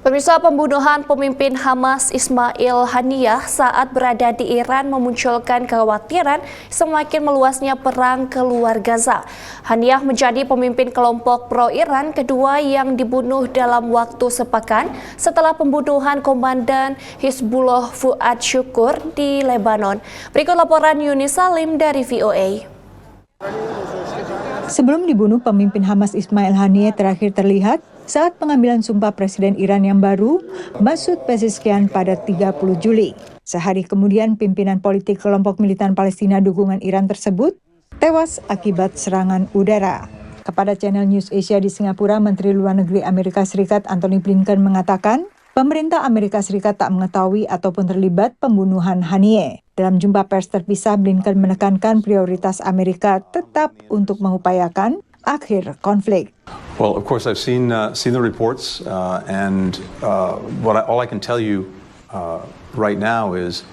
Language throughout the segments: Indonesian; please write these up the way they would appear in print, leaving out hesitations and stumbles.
Pemirsa, pembunuhan pemimpin Hamas Ismail Haniyeh saat berada di Iran memunculkan kekhawatiran semakin meluasnya perang keluar Gaza. Haniyeh menjadi pemimpin kelompok pro-Iran kedua yang dibunuh dalam waktu sepekan setelah pembunuhan Komandan Hizbullah Fuad Syukur di Lebanon. Berikut laporan Yuni Salim dari VOA. Sebelum dibunuh, pemimpin Hamas Ismail Haniyeh terakhir terlihat saat pengambilan sumpah Presiden Iran yang baru, Masoud Pezeshkian pada 30 Juli. Sehari kemudian, pimpinan politik kelompok militan Palestina dukungan Iran tersebut tewas akibat serangan udara. Kepada channel News Asia di Singapura, Menteri Luar Negeri Amerika Serikat Antony Blinken mengatakan, pemerintah Amerika Serikat tak mengetahui ataupun terlibat pembunuhan Haniyeh. Dalam jumpa pers terpisah, Blinken menekankan prioritas Amerika tetap untuk mengupayakan akhir konflik. Well, of course, I've seen the reports, and all I can tell you right now is,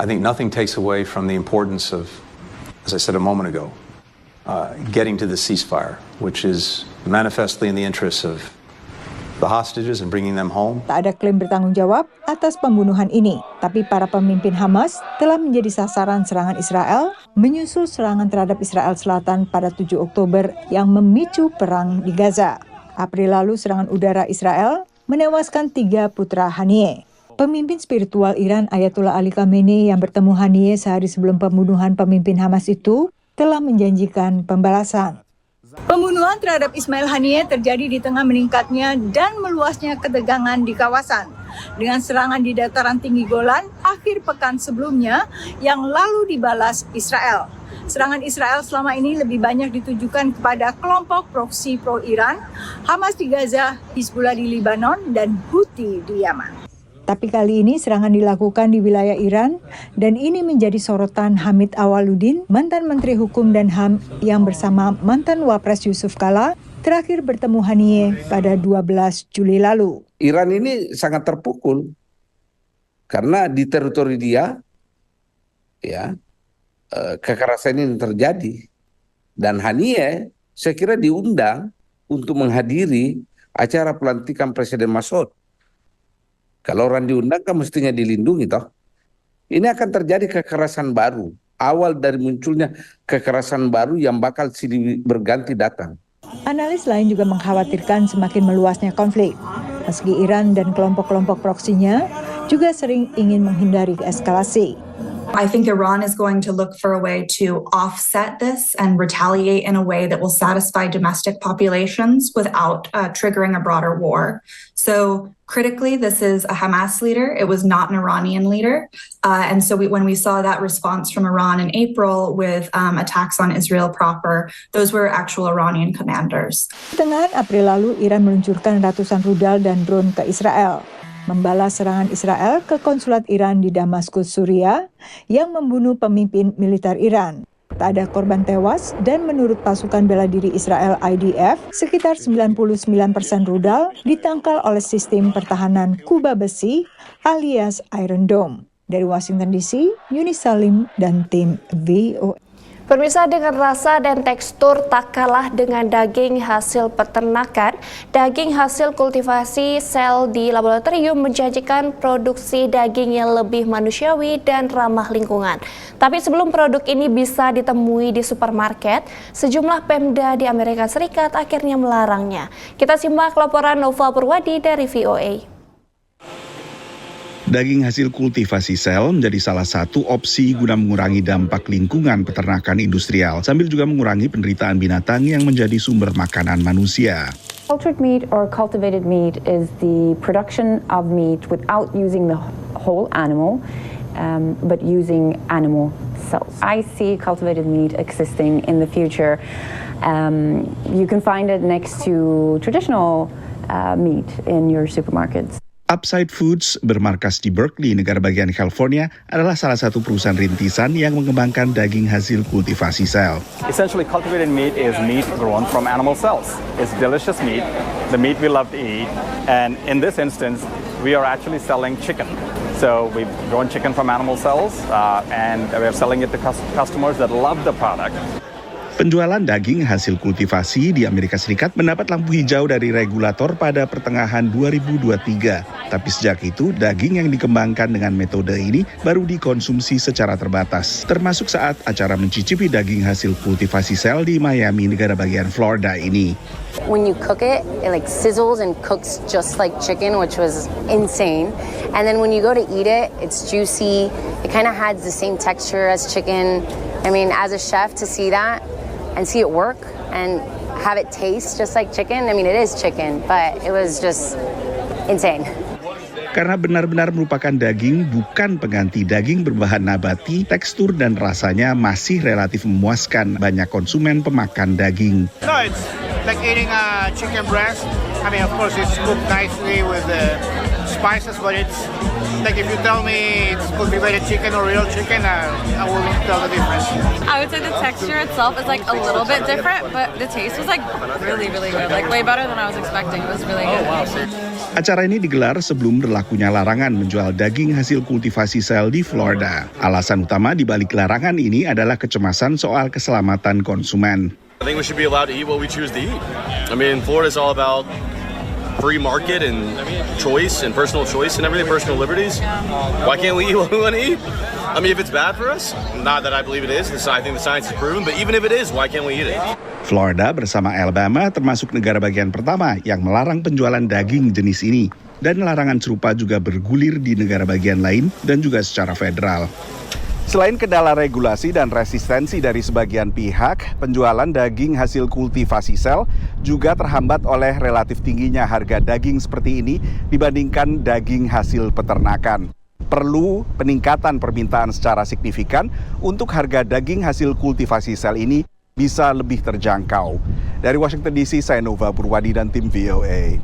I think nothing takes away from the importance of, as I said a moment ago, getting to the ceasefire, which is manifestly in the interests of the hostages and bringing them home. Tak ada klaim bertanggung jawab atas pembunuhan ini, tapi para pemimpin Hamas telah menjadi sasaran serangan Israel menyusul serangan terhadap Israel Selatan pada 7 Oktober yang memicu perang di Gaza. April lalu serangan udara Israel menewaskan 3 putra Haniyeh. Pemimpin spiritual Iran Ayatollah Ali Khamenei yang bertemu Haniyeh sehari sebelum pembunuhan pemimpin Hamas itu telah menjanjikan pembalasan. Pembunuhan terhadap Ismail Haniyeh terjadi di tengah meningkatnya dan meluasnya ketegangan di kawasan. Dengan serangan di dataran tinggi Golan akhir pekan sebelumnya yang lalu dibalas Israel. Serangan Israel selama ini lebih banyak ditujukan kepada kelompok proksi pro-Iran, Hamas di Gaza, Hizbullah di Lebanon, dan Houthi di Yaman. Tapi kali ini serangan dilakukan di wilayah Iran dan ini menjadi sorotan Hamid Awaludin, mantan Menteri Hukum dan HAM yang bersama mantan Wapres Yusuf Kala terakhir bertemu Haniyeh pada 12 Juli lalu. Iran ini sangat terpukul karena di teritori dia kekerasan ini terjadi dan Haniyeh saya kira diundang untuk menghadiri acara pelantikan Presiden Masoud. Kalau orang diundang kan mestinya dilindungi toh. Ini akan terjadi kekerasan baru. Awal dari munculnya kekerasan baru yang bakal silih berganti datang. Analis lain juga mengkhawatirkan semakin meluasnya konflik. Meski Iran dan kelompok-kelompok proksinya juga sering ingin menghindari eskalasi. I think Iran is going to look for a way to offset this and retaliate in a way that will satisfy domestic populations without triggering a broader war. So critically, this is a Hamas leader. It was not an Iranian leader. And so when we saw that response from Iran in April with attacks on Israel proper, those were actual Iranian commanders. Pertengahan April lalu, Iran meluncurkan ratusan rudal dan drone ke Israel, membalas serangan Israel ke konsulat Iran di Damaskus, Suriah, yang membunuh pemimpin militer Iran. Tak ada korban tewas dan menurut pasukan bela diri Israel IDF, sekitar 99% rudal ditangkal oleh sistem pertahanan kuba besi alias Iron Dome. Dari Washington DC, Yuni Salim dan tim VOA. Pemirsa, dengan rasa dan tekstur tak kalah dengan daging hasil peternakan, daging hasil kultivasi sel di laboratorium menjanjikan produksi daging yang lebih manusiawi dan ramah lingkungan. Tapi sebelum produk ini bisa ditemui di supermarket, sejumlah Pemda di Amerika Serikat akhirnya melarangnya. Kita simak laporan Nova Purwadi dari VOA. Daging hasil kultivasi sel menjadi salah satu opsi guna mengurangi dampak lingkungan peternakan industrial, sambil juga mengurangi penderitaan binatang yang menjadi sumber makanan manusia. Cultured meat or cultivated meat is the production of meat without using the whole animal, but using animal cells. I see cultivated meat existing in the future. You can find it next to traditional meat in your supermarkets. Upside Foods bermarkas di Berkeley, negara bagian California, adalah salah satu perusahaan rintisan yang mengembangkan daging hasil kultivasi sel. Essentially, cultivated meat is meat grown from animal cells. It's delicious meat, the meat we love to eat, and in this instance, we are actually selling chicken. So we've grown chicken from animal cells, and we're selling it to customers that love the product. Penjualan daging hasil kultivasi di Amerika Serikat mendapat lampu hijau dari regulator pada pertengahan 2023. Tapi sejak itu, daging yang dikembangkan dengan metode ini baru dikonsumsi secara terbatas. Termasuk saat acara mencicipi daging hasil kultivasi sel di Miami, negara bagian Florida ini. When you cook it, it like sizzles and cooks just like chicken, which was insane. And then when you go to eat it, it's juicy. It kind of has the same texture as chicken. I mean, as a chef, to see that and see it work and have it taste just like chicken. I mean, it is chicken, but it was just insane. Karena benar-benar merupakan daging, bukan pengganti daging berbahan nabati, tekstur dan rasanya masih relatif memuaskan banyak konsumen pemakan daging. No, it's like eating a chicken breast. I mean, of course, it's cooked nicely with the spices, but it's like if you tell me it's cultivated chicken or real chicken, I wouldn't tell the difference. I would say the texture itself is like a little bit different, but the taste was like really, really good. Like way better than I was expecting. It was really good. Acara ini digelar sebelum berlakunya larangan menjual daging hasil kultivasi sel di Florida. Alasan utama di balik larangan ini adalah kecemasan soal keselamatan konsumen. I think we should be allowed to eat what we choose to eat. I mean, Florida is all about free market and choice and personal choice and everything, personal liberties. Why can't we eat what we want to eat? I mean, if it's bad for us, not that I believe it is, I think the science is proven, but even if it is, why can't we eat it? Florida bersama Alabama termasuk negara bagian pertama yang melarang penjualan daging jenis ini. Dan larangan serupa juga bergulir di negara bagian lain dan juga secara federal. Selain kendala regulasi dan resistensi dari sebagian pihak, penjualan daging hasil kultivasi sel juga terhambat oleh relatif tingginya harga daging seperti ini dibandingkan daging hasil peternakan. Perlu peningkatan permintaan secara signifikan untuk harga daging hasil kultivasi sel ini bisa lebih terjangkau. Dari Washington DC, saya Nova Purwadi dan tim VOA.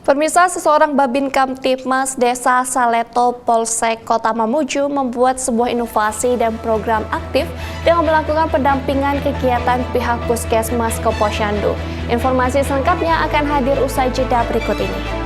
Pemirsa, seseorang Babin Kamtibmas Desa Saleto Polsek Kota Mamuju membuat sebuah inovasi dan program aktif dengan melakukan pendampingan kegiatan pihak Puskesmas ke Posyandu. Informasi selengkapnya akan hadir usai jeda berikut ini.